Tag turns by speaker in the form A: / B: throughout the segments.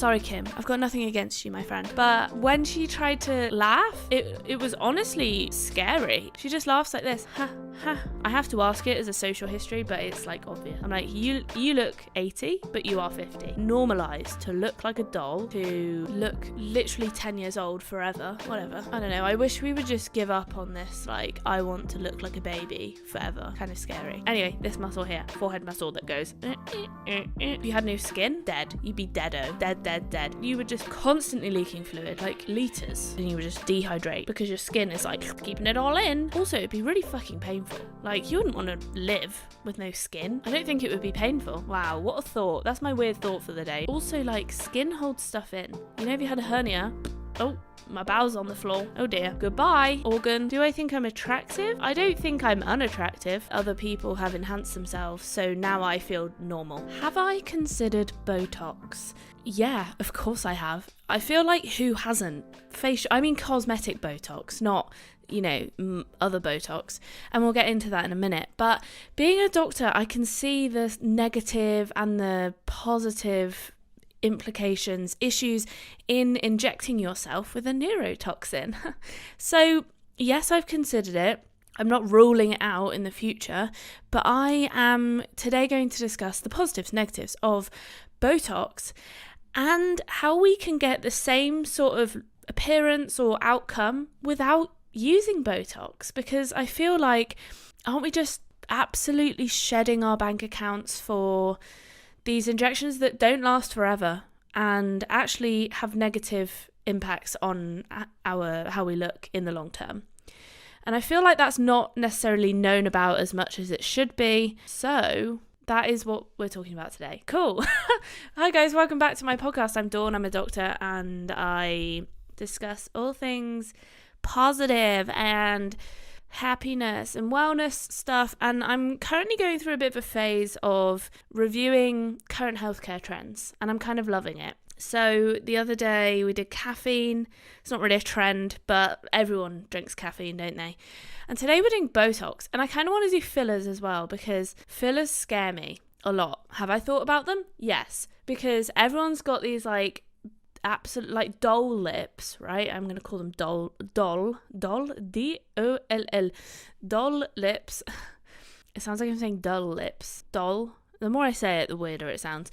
A: Sorry, Kim, I've got nothing against you, my friend. But when she tried to laugh, it was honestly scary. She just laughs like this. Ha, ha. I have to ask it as a social history, but it's like obvious. I'm like, you look 80, but you are 50. Normalized to look like a doll, to look literally 10 years old forever. Whatever. I don't know. I wish we would just give up on this, like, I want to look like a baby forever. Kind of scary. Anyway, this muscle here, forehead muscle that goes, if you had no skin, dead. You'd be deado. Dead. You were just constantly leaking fluid, like liters, and you would just dehydrate because your skin is like keeping it all in. Also, it'd be really fucking painful. Like, you wouldn't want to live with no skin. I don't think it would be painful. Wow, what a thought. That's my weird thought for the day. Also, like, skin holds stuff in. You know, if you had a hernia, oh, my bowel's on the floor. Oh dear. Goodbye, organ. Do I think I'm attractive? I don't think I'm unattractive. Other people have enhanced themselves, so now I feel normal. Have I considered Botox? Yeah, of course I have. I feel like who hasn't? Cosmetic Botox, not, you know, other Botox. And we'll get into that in a minute. But being a doctor, I can see the negative and the positive implications, issues in injecting yourself with a neurotoxin. So yes, I've considered it. I'm not ruling it out in the future, but I am today going to discuss the positives, negatives of Botox and how we can get the same sort of appearance or outcome without using Botox, because I feel like, aren't we just absolutely shedding our bank accounts for these injections that don't last forever and actually have negative impacts on how we look in the long term? And I feel like that's not necessarily known about as much as it should be. So that is what we're talking about today. Cool. Hi guys, welcome back to my podcast. I'm Dawn, I'm a doctor, and I discuss all things positive and happiness and wellness stuff, and I'm currently going through a bit of a phase of reviewing current healthcare trends, and I'm kind of loving it. So the other day we did caffeine. It's not really a trend, but everyone drinks caffeine, don't they? And today we're doing Botox, and I kind of want to do fillers as well, because fillers scare me a lot. Have I thought about them? Yes, because everyone's got these like absolute like doll lips, right? I'm gonna call them doll D-O-L-L, doll lips. It sounds like I'm saying dull lips. Doll. The more I say it, the weirder it sounds.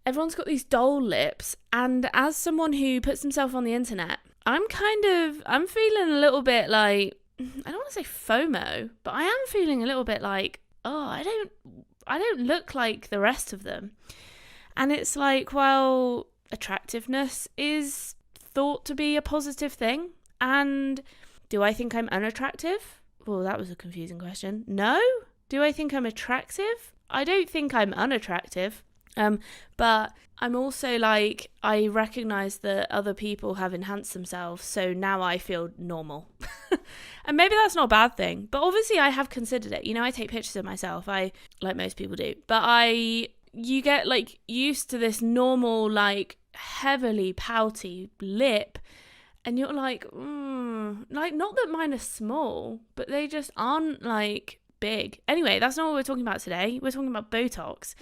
A: Everyone's got these doll lips, and as someone who puts himself on the internet, I'm feeling a little bit like, I don't want to say FOMO, but I am feeling a little bit like, oh, I don't look like the rest of them. And it's like, well, attractiveness is thought to be a positive thing. And do I think I'm unattractive? Well, that was a confusing question. No. Do I think I'm attractive? I don't think I'm unattractive. But I'm also like, I recognize that other people have enhanced themselves, so now I feel normal. And maybe that's not a bad thing, but obviously I have considered it. You know, I take pictures of myself, like most people do, but you get like used to this normal, like heavily pouty lip, and you're like, like, not that mine are small, but they just aren't like big. Anyway, that's not what we're talking about today. We're talking about Botox.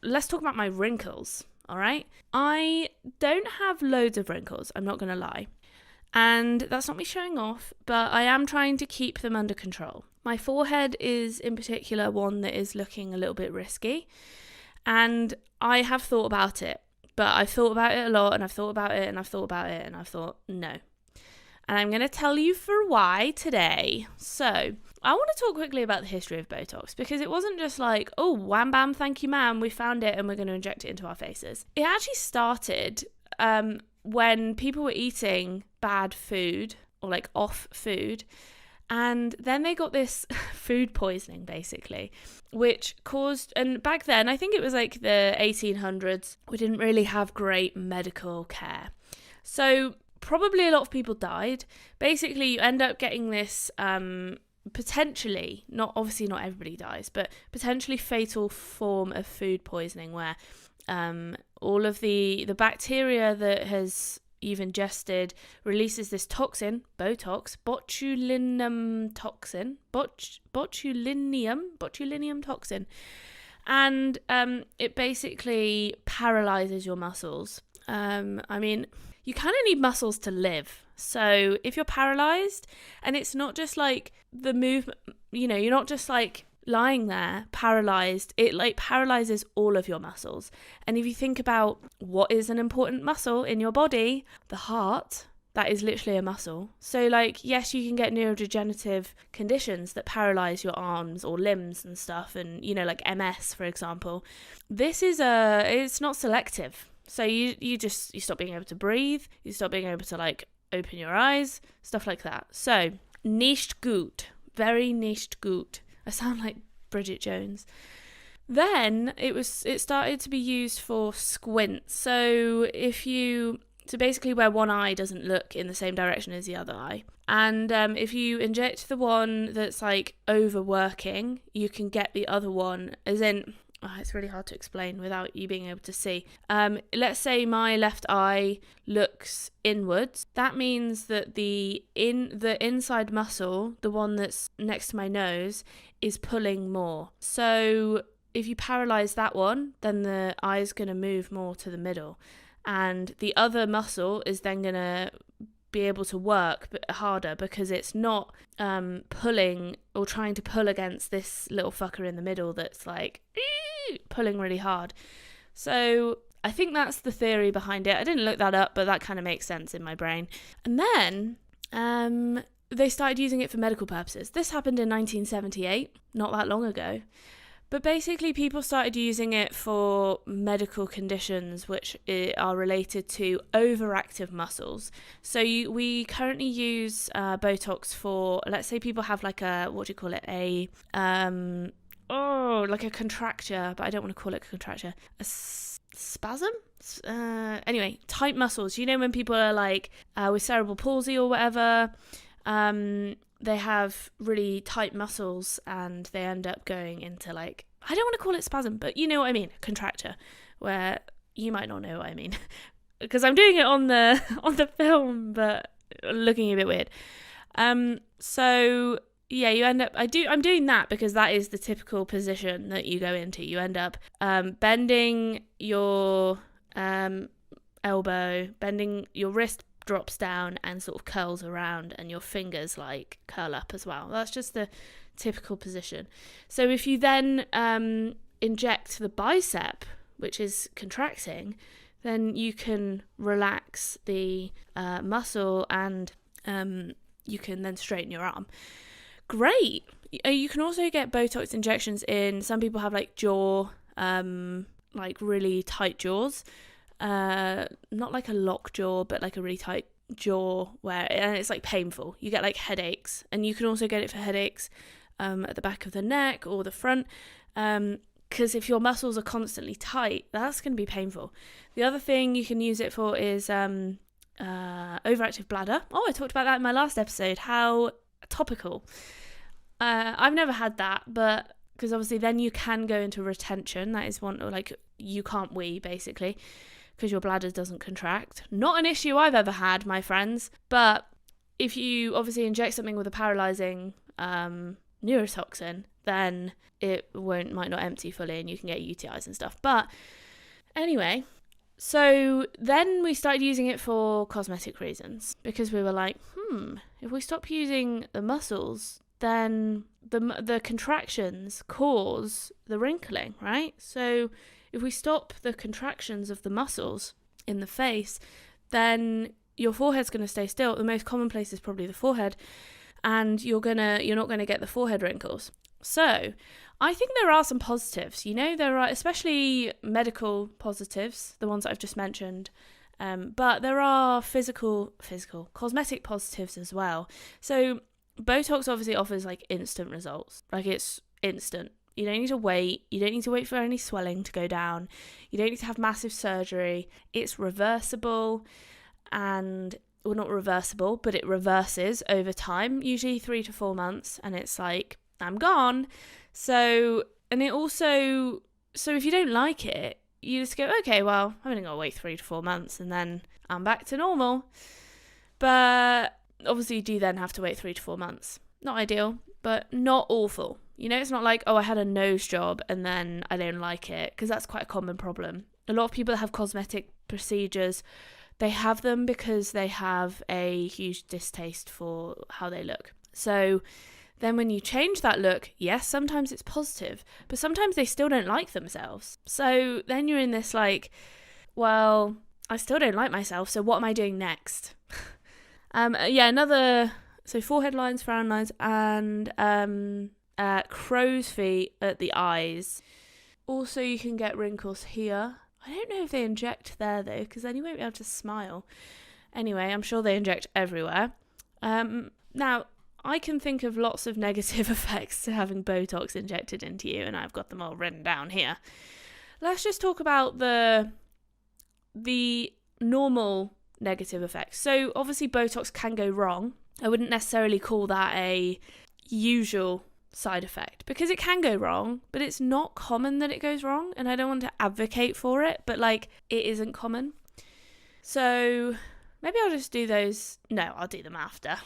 A: Let's talk about my wrinkles, all right? I don't have loads of wrinkles, I'm not going to lie. And that's not me showing off, but I am trying to keep them under control. My forehead is in particular one that is looking a little bit risky. And I have thought about it, but I've thought about it a lot, and I've thought about it, and I've thought about it, and I've thought, no. And I'm going to tell you for why today. So I want to talk quickly about the history of Botox, because it wasn't just like, oh, wham bam, thank you ma'am, we found it and we're going to inject it into our faces. It actually started when people were eating bad food, or like off food, and then they got this food poisoning basically, which caused, and back then I think it was like the 1800s, we didn't really have great medical care, so probably a lot of people died. Basically, you end up getting this potentially, not everybody dies, but potentially fatal form of food poisoning, where all of the bacteria that you've ingested releases this toxin, Botox, botulinum toxin, botulinum toxin, And it basically paralyzes your muscles. I mean, you kind of need muscles to live. So if you're paralyzed, and it's not just like the movement, you know, you're not just like lying there paralyzed, it like paralyzes all of your muscles. And if you think about what is an important muscle in your body, the heart, that is literally a muscle. So like, yes, you can get neurodegenerative conditions that paralyze your arms or limbs and stuff, and you know, like MS, for example. This is it's not selective. So you stop being able to breathe, you stop being able to like open your eyes, stuff like that. So nicht gut, very nicht gut. I sound like Bridget Jones. Then it started to be used for squint. So so basically where one eye doesn't look in the same direction as the other eye. And if you inject the one that's like overworking, you can get the other one, as in, it's really hard to explain without you being able to see. Let's say my left eye looks inwards. That means that the inside muscle, the one that's next to my nose, is pulling more. So if you paralyze that one, then the eye is going to move more to the middle. And the other muscle is then going to be able to work harder because it's not pulling or trying to pull against this little fucker in the middle that's like pulling really hard. So I think that's the theory behind it. I didn't look that up, but that kind of makes sense in my brain. And then they started using it for medical purposes. This happened in 1978, not that long ago. But basically people started using it for medical conditions which are related to overactive muscles. So we currently use Botox for, let's say people have like a, what do you call it? Like a contracture, but I don't want to call it a contracture. A spasm? Anyway, tight muscles. You know when people are like with cerebral palsy or whatever, they have really tight muscles and they end up going into like, I don't want to call it spasm, but you know what I mean, contracture, where you might not know what I mean because I'm doing it on the film, but looking a bit weird. So yeah, you end up, I'm doing that because that is the typical position that you go into. You end up bending your elbow, bending your wrist drops down and sort of curls around, and your fingers like curl up as well. That's just the typical position. So if you then inject the bicep, which is contracting, then you can relax the muscle and you can then straighten your arm. Great. You can also get Botox injections in, some people have like jaw, like really tight jaws. Not like a lock jaw, but like a really tight jaw and it's like painful. You get like headaches, and you can also get it for headaches at the back of the neck or the front, because if your muscles are constantly tight, that's going to be painful. The other thing you can use it for is overactive bladder. I talked about that in my last episode. How topical. I've never had that, but because obviously then you can go into retention. That is one, or like you can't wee basically, because your bladder doesn't contract. Not an issue I've ever had, my friends. But if you obviously inject something with a paralyzing neurotoxin, then it might not empty fully and you can get UTIs and stuff. But anyway, so then we started using it for cosmetic reasons, because we were like, if we stop using the muscles, then the contractions cause the wrinkling, right? So if we stop the contractions of the muscles in the face, then your forehead's going to stay still. The most common place is probably the forehead, and you're not going to get the forehead wrinkles. So I think there are some positives. You know, there are especially medical positives, the ones that I've just mentioned, but there are physical cosmetic positives as well. So Botox obviously offers like instant results. Like it's instant. You don't need to wait. You don't need to wait for any swelling to go down. You don't need to have massive surgery. It's reversible, and well, not reversible, but it reverses over time, usually 3 to 4 months, and it's like, I'm gone. So if you don't like it, you just go, okay, well, I'm only gonna wait 3 to 4 months and then I'm back to normal. But obviously you do then have to wait 3 to 4 months. Not ideal, but not awful. You know, it's not like, oh, I had a nose job and then I don't like it, because that's quite a common problem. A lot of people that have cosmetic procedures, they have them because they have a huge distaste for how they look. So then when you change that look, yes, sometimes it's positive, but sometimes they still don't like themselves. So then you're in this like, well, I still don't like myself, so what am I doing next? So forehead lines, frown lines, and crow's feet at the eyes. Also, you can get wrinkles here. I don't know if they inject there though, because then you won't be able to smile. Anyway, I'm sure they inject everywhere. Now, I can think of lots of negative effects to having Botox injected into you, and I've got them all written down here. Let's just talk about the normal negative effects. So obviously Botox can go wrong. I wouldn't necessarily call that a usual side effect, because it can go wrong, but it's not common that it goes wrong, and I don't want to advocate for it, but like, it isn't common. So maybe I'll just do those. No, I'll do them after.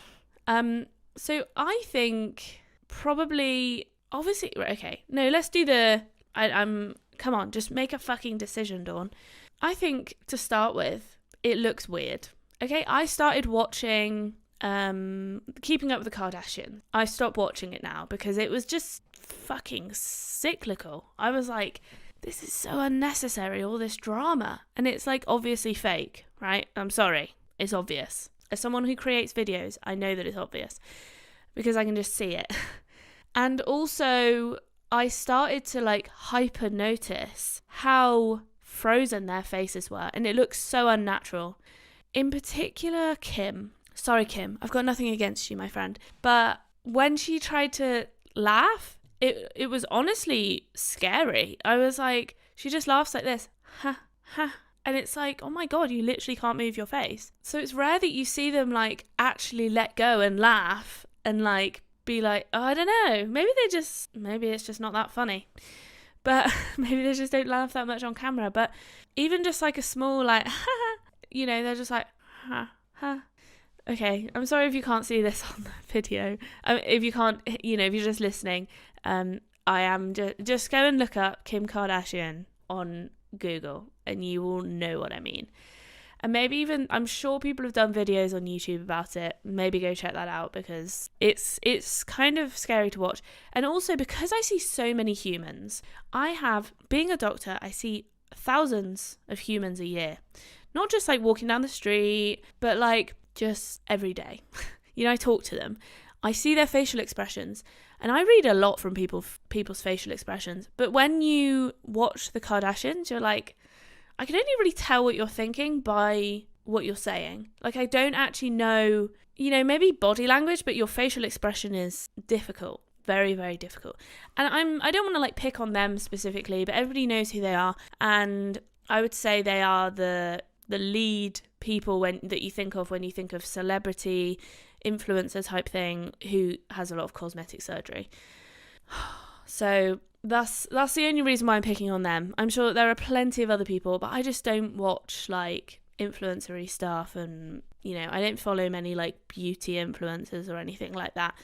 A: So I think probably, obviously, okay, no, let's do come on, just make a fucking decision, Dawn. I think to start with, it looks weird. Okay, I started watching Keeping Up with the Kardashians. I stopped watching it now because it was just fucking cyclical. I was like, this is so unnecessary, all this drama. And it's like obviously fake, right? I'm sorry, it's obvious. As someone who creates videos, I know that it's obvious because I can just see it. And also, I started to like hyper notice how frozen their faces were, and it looks so unnatural. In particular, Kim. Sorry, Kim, I've got nothing against you, my friend. But when she tried to laugh, it was honestly scary. I was like, she just laughs like this. Ha, ha. And it's like, oh my God, you literally can't move your face. So it's rare that you see them like actually let go and laugh and like be like, oh, I don't know. Maybe it's just not that funny. But maybe they just don't laugh that much on camera. But even just like a small like, ha, you know, they're just like, ha, ha. Okay, I'm sorry if you can't see this on the video. If you can't, you know, if you're just listening, I am just go and look up Kim Kardashian on Google and you will know what I mean. And maybe even, I'm sure people have done videos on YouTube about it. Maybe go check that out, because it's kind of scary to watch. And also because I see so many humans, being a doctor, I see thousands of humans a year. Not just like walking down the street, but like just every day. You know, I talk to them. I see their facial expressions, and I read a lot from people's facial expressions. But when you watch the Kardashians, you're like, I can only really tell what you're thinking by what you're saying. Like, I don't actually know, you know, maybe body language, but your facial expression is difficult. Very, very difficult. And I don't want to like pick on them specifically, but everybody knows who they are. And I would say they are the lead people that you think of when you think of celebrity, influencer type thing who has a lot of cosmetic surgery. So that's the only reason why I'm picking on them. I'm sure there are plenty of other people, but I just don't watch like influencery stuff, and you know, I don't follow many like beauty influencers or anything like that.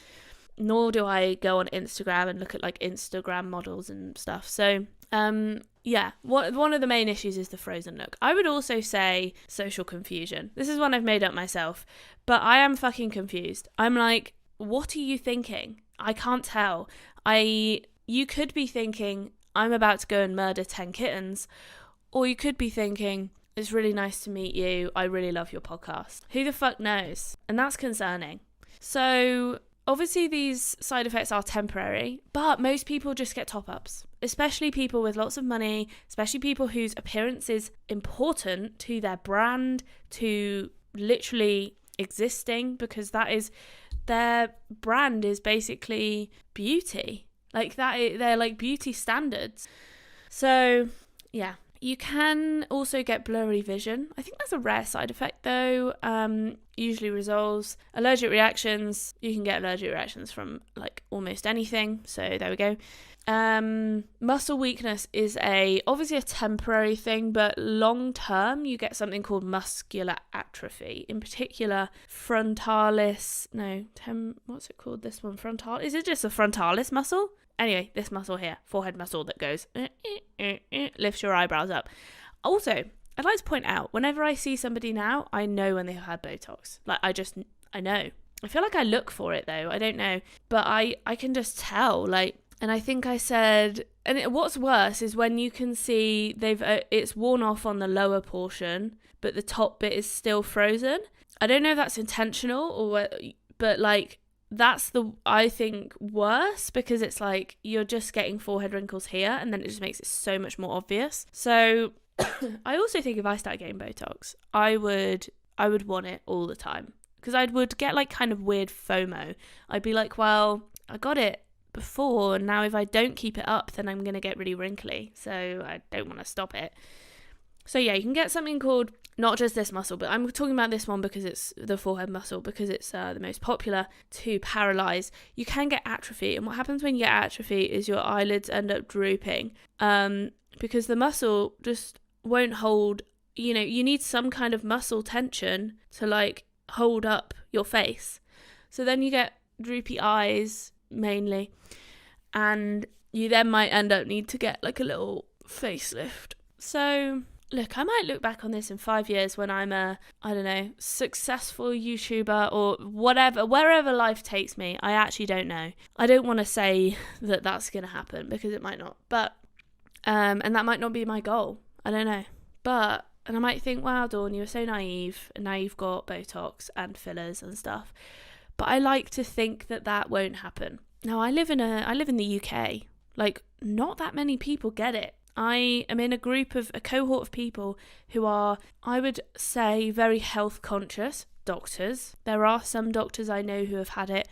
A: Nor do I go on Instagram and look at like Instagram models and stuff. So yeah, one of the main issues is the frozen look. I would also say social confusion. This is one I've made up myself, but I am fucking confused. I'm like, what are you thinking? I can't tell. You could be thinking, I'm about to go and murder 10 kittens, or you could be thinking, it's really nice to meet you. I really love your podcast. Who the fuck knows? And that's concerning. So obviously these side effects are temporary, but most people just get top-ups, especially people with lots of money, especially people whose appearance is important to their brand, to literally existing, because that is, their brand is basically beauty. Like that, they're like beauty standards. So yeah, you can also get blurry vision. I think that's a rare side effect though. usually resolves. Allergic reactions, you can get allergic reactions from like almost anything. So there we go. Muscle weakness is obviously a temporary thing, but long term you get something called muscular atrophy. In particular, what's it called? This one, frontal. Is it just a frontalis muscle? Anyway, this muscle here, forehead muscle that goes lifts your eyebrows up. Also, I'd like to point out, whenever I see somebody now, I know when they've had Botox. Like, I know. I feel like I look for it though. I don't know, but I can just tell. Like, and I think I said, what's worse is when you can see it's worn off on the lower portion, but the top bit is still frozen. I don't know if that's intentional but like that's I think worse, because it's like you're just getting forehead wrinkles here, and then it just makes it so much more obvious. So I also think if I start getting Botox, I would want it all the time, because I would get like kind of weird FOMO. I'd be like, well, I got it before, and now if I don't keep it up, then I'm going to get really wrinkly, so I don't want to stop it. So yeah, you can get something called, not just this muscle, but I'm talking about this one because it's the forehead muscle, because it's the most popular to paralyze. You can get atrophy, and what happens when you get atrophy is your eyelids end up drooping, because the muscle just won't hold. You need some kind of muscle tension to like hold up your face, so then you get droopy eyes mainly, and you then might end up need to get like a little facelift. So look, I might look back on this in 5 years when I'm a, I don't know, successful YouTuber or whatever, wherever life takes me. I actually don't know. I don't want to say that that's going to happen, because it might not. But, and that might not be my goal. I don't know. And I might think, wow, Dawn, you were so naive, and now you've got Botox and fillers and stuff. But I like to think that won't happen. Now, I live in the UK. Like, not that many people get it. I am in a cohort of people who are, I would say, very health conscious doctors. There are some doctors I know who have had it,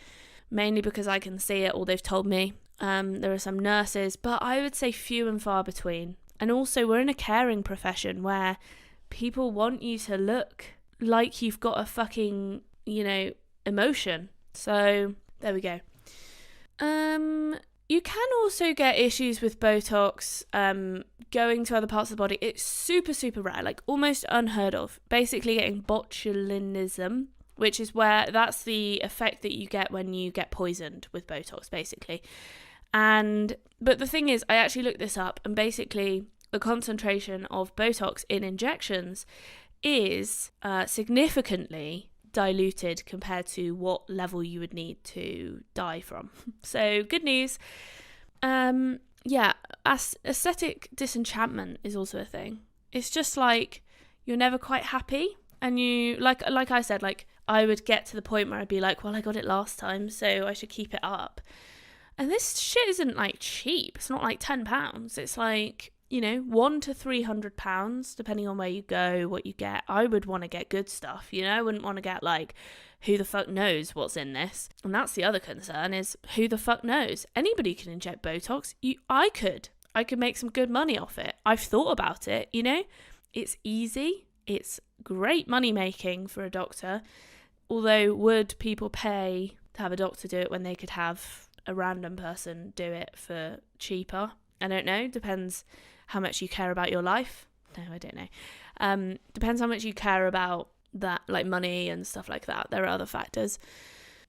A: mainly because I can see it or they've told me. There are some nurses, but I would say few and far between. And also, we're in a caring profession where people want you to look like you've got a fucking, emotion. So there we go. You can also get issues with Botox going to other parts of the body. It's super, super rare, like almost unheard of. Basically getting botulinism, which is that's the effect that you get when you get poisoned with Botox, basically. But the thing is, I actually looked this up, and basically the concentration of Botox in injections is significantly diluted compared to what level you would need to die from. So good news. Aesthetic disenchantment is also a thing. It's just like you're never quite happy, and you like I said, like I would get to the point where I'd be like, well, I got it last time, so I should keep it up. And this shit isn't like cheap. It's not like £10. It's like, £100 to £300, depending on where you go, what you get. I would want to get good stuff, I wouldn't want to get like, who the fuck knows what's in this? And that's the other concern, is who the fuck knows? Anybody can inject Botox. I could make some good money off it. I've thought about it, It's easy. It's great money making for a doctor. Although, would people pay to have a doctor do it when they could have a random person do it for cheaper? I don't know. Depends how much you care about your life. No, I don't know. Depends how much you care about that, like money and stuff like that. There are other factors.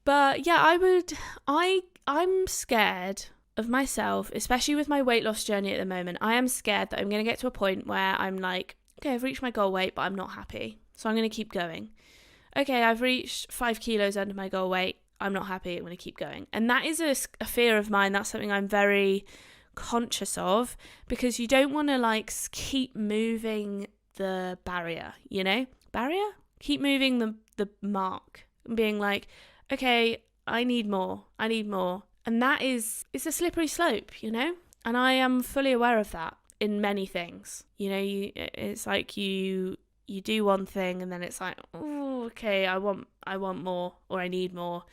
A: But yeah, I'm scared of myself, especially with my weight loss journey at the moment. I am scared that I'm going to get to a point where I'm like, okay, I've reached my goal weight, but I'm not happy. So I'm going to keep going. Okay, I've reached 5 kilos under my goal weight. I'm not happy. I'm going to keep going. And that is a fear of mine. That's something I'm very conscious of, because you don't want to like keep moving the barrier, keep moving the mark and being like, okay, I need more, and it's a slippery slope, and I am fully aware of that in many things. It's like you do one thing and then it's like, oh, okay, I want more, or I need more.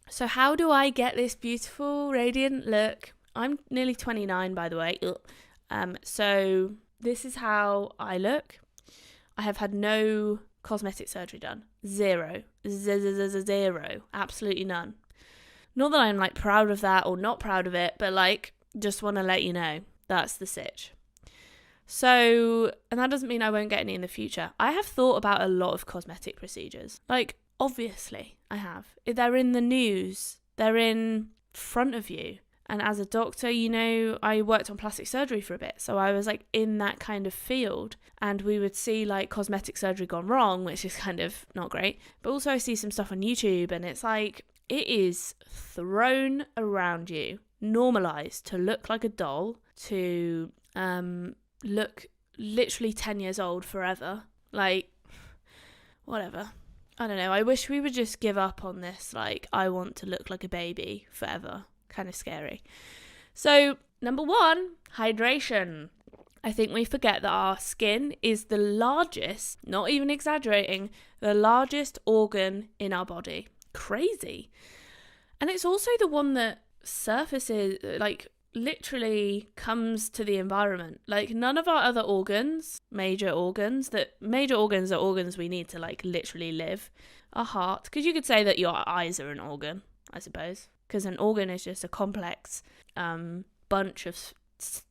A: So how do I get this beautiful radiant look? I'm nearly 29, by the way. So this is how I look. I have had no cosmetic surgery done. Zero. Zero. Absolutely none. Not that I'm like proud of that or not proud of it, but like just want to let you know that's the sitch. So, and that doesn't mean I won't get any in the future. I have thought about a lot of cosmetic procedures. Like, obviously, I have. They're in the news. They're in front of you. And as a doctor, you know, I worked on plastic surgery for a bit. So I was like in that kind of field. And we would see like cosmetic surgery gone wrong, which is kind of not great. But also I see some stuff on YouTube and it's like, it is thrown around you, normalized to look like a doll, to look literally 10 years old forever. Like, whatever. I don't know. I wish we would just give up on this, like, I want to look like a baby forever. Kind of scary. So, number 1, hydration. I think we forget that our skin is the largest, not even exaggerating, the largest organ in our body. Crazy. And it's also the one that surfaces, like, literally comes to the environment. Like, none of our other organs, major organs are organs we need to like literally live. Our heart, because you could say that your eyes are an organ, I suppose, because an organ is just a complex bunch of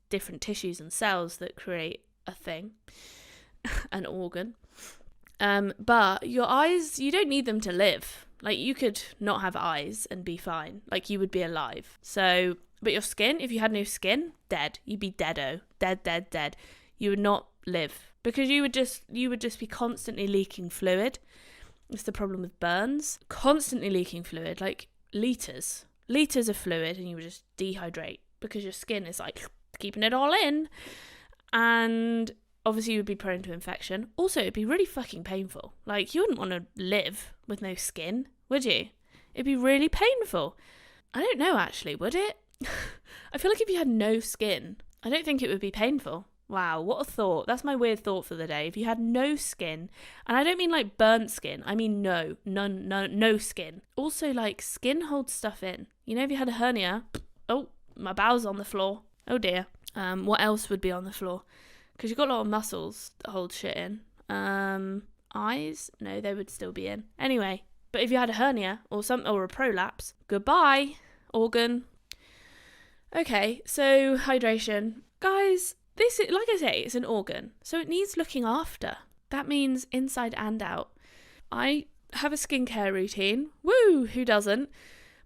A: different tissues and cells that create a thing, an organ. But your eyes, you don't need them to live. Like, you could not have eyes and be fine. Like, you would be alive. So, but your skin, if you had no skin, dead. You'd be deado. Dead. You would not live. Because you would just be constantly leaking fluid. It's the problem with burns. Constantly leaking fluid, like litres of fluid, and you would just dehydrate. Because your skin is like keeping it all in. And obviously you would be prone to infection. Also, it'd be really fucking painful. Like, you wouldn't want to live with no skin, would you? It'd be really painful. I don't know, actually, would it? I feel like if you had no skin, I don't think it would be painful. Wow, what a thought. That's my weird thought for the day. If you had no skin, and I don't mean like burnt skin, I mean no skin. Also, like, skin holds stuff in. You know, if you had a hernia, oh, my bowel's on the floor. Oh dear. What else would be on the floor? Because you've got a lot of muscles that hold shit in. Eyes? No, they would still be in. Anyway, but if you had a hernia or a prolapse, goodbye, organ. Okay, so hydration. Guys, this is, like I say, it's an organ, so it needs looking after. That means inside and out. I have a skincare routine. Woo, who doesn't?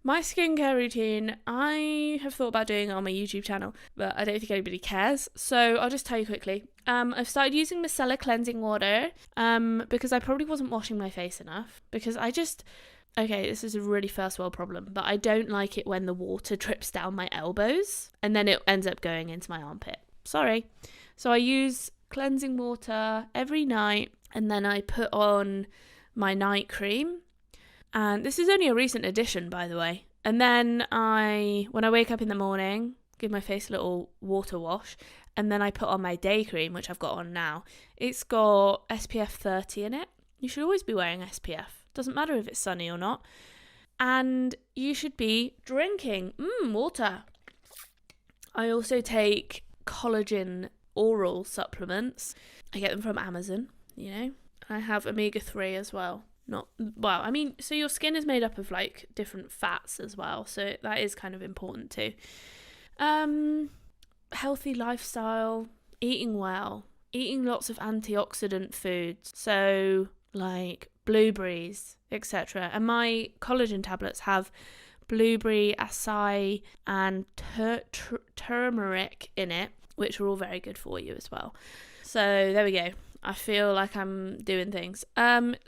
A: My skincare routine, I have thought about doing it on my YouTube channel, but I don't think anybody cares. So I'll just tell you quickly. I've started using micellar cleansing water because I probably wasn't washing my face enough. Because okay, this is a really first world problem, but I don't like it when the water drips down my elbows and then it ends up going into my armpit. Sorry. So I use cleansing water every night and then I put on my night cream. And this is only a recent addition, by the way. And then when I wake up in the morning, give my face a little water wash. And then I put on my day cream, which I've got on now. It's got SPF 30 in it. You should always be wearing SPF. Doesn't matter if it's sunny or not. And you should be drinking water. I also take collagen oral supplements. I get them from Amazon, you know. I have omega-3 as well. So your skin is made up of like different fats as well, so that is kind of important too. Healthy lifestyle, eating well, eating lots of antioxidant foods, so like blueberries, etc. And my collagen tablets have blueberry, acai and turmeric in it, which are all very good for you as well. So there we go. I feel like I'm doing things.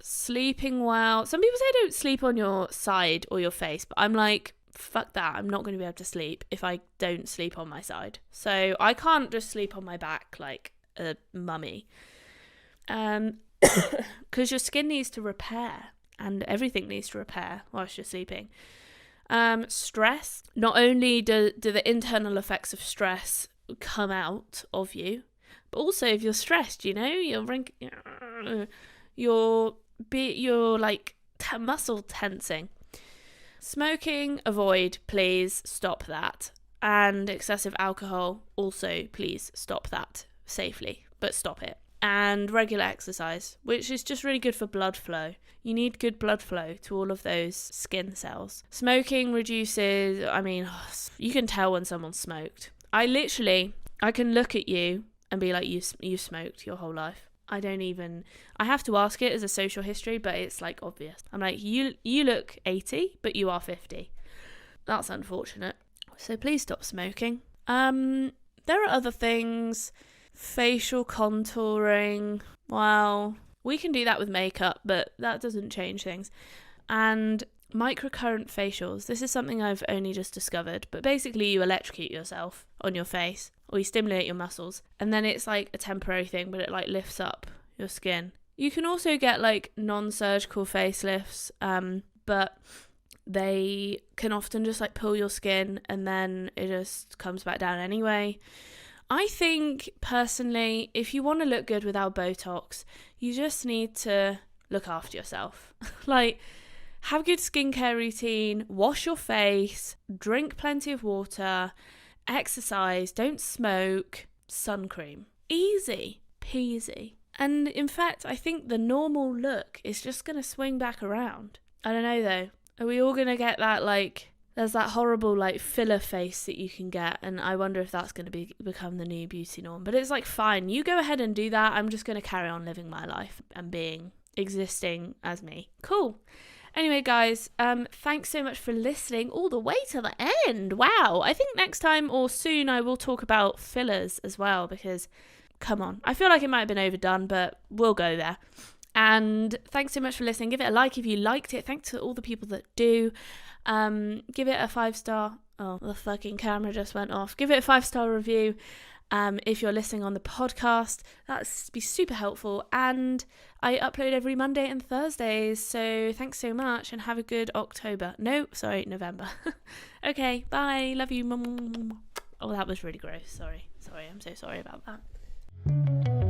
A: Sleeping well. Some people say don't sleep on your side or your face, but I'm like, fuck that. I'm not going to be able to sleep if I don't sleep on my side. So I can't just sleep on my back like a mummy. Because your skin needs to repair and everything needs to repair whilst you're sleeping. Stress. Not only do the internal effects of stress come out of you, but also if you're stressed, you know, you're like muscle tensing. Smoking, avoid, please stop that. And excessive alcohol, also please stop that safely, but stop it. and regular exercise, which is just really good for blood flow. You need good blood flow to all of those skin cells. Smoking reduces, you can tell when someone's smoked. I can look at you and be like, you smoked your whole life. I have to ask it as a social history, but it's like obvious. I'm like, you look 80, but you are 50. That's unfortunate. So please stop smoking. There are other things. Facial contouring. Well, we can do that with makeup, but that doesn't change things. And microcurrent facials. This is something I've only just discovered, but basically you electrocute yourself on your face, or you stimulate your muscles, and then it's like a temporary thing, but it like lifts up your skin. You can also get like non-surgical facelifts, but they can often just like pull your skin and then it just comes back down anyway. I think personally, if you want to look good without Botox, you just need to look after yourself. Like, have a good skincare routine, wash your face, drink plenty of water, exercise, don't smoke, sun cream. Easy peasy. And in fact, I think the normal look is just going to swing back around. I don't know though. Are we all going to get that, like, there's that horrible, like, filler face that you can get, and I wonder if that's going to become the new beauty norm. But it's like, fine, you go ahead and do that. I'm just going to carry on living my life and existing as me. Cool. Anyway, guys, thanks so much for listening all the way to the end. Wow. I think next time or soon I will talk about fillers as well, because, come on, I feel like it might have been overdone, but we'll go there. And thanks so much for listening. Give it a like if you liked it. Thanks to all the people that do. Give it a 5-star. Oh, the fucking camera just went off. Give it a 5-star review. If you're listening on the podcast, that'd be super helpful. And I upload every Monday and Thursdays. So thanks so much and have a good November. Okay, bye. Love you. Oh, that was really gross. Sorry. I'm so sorry about that.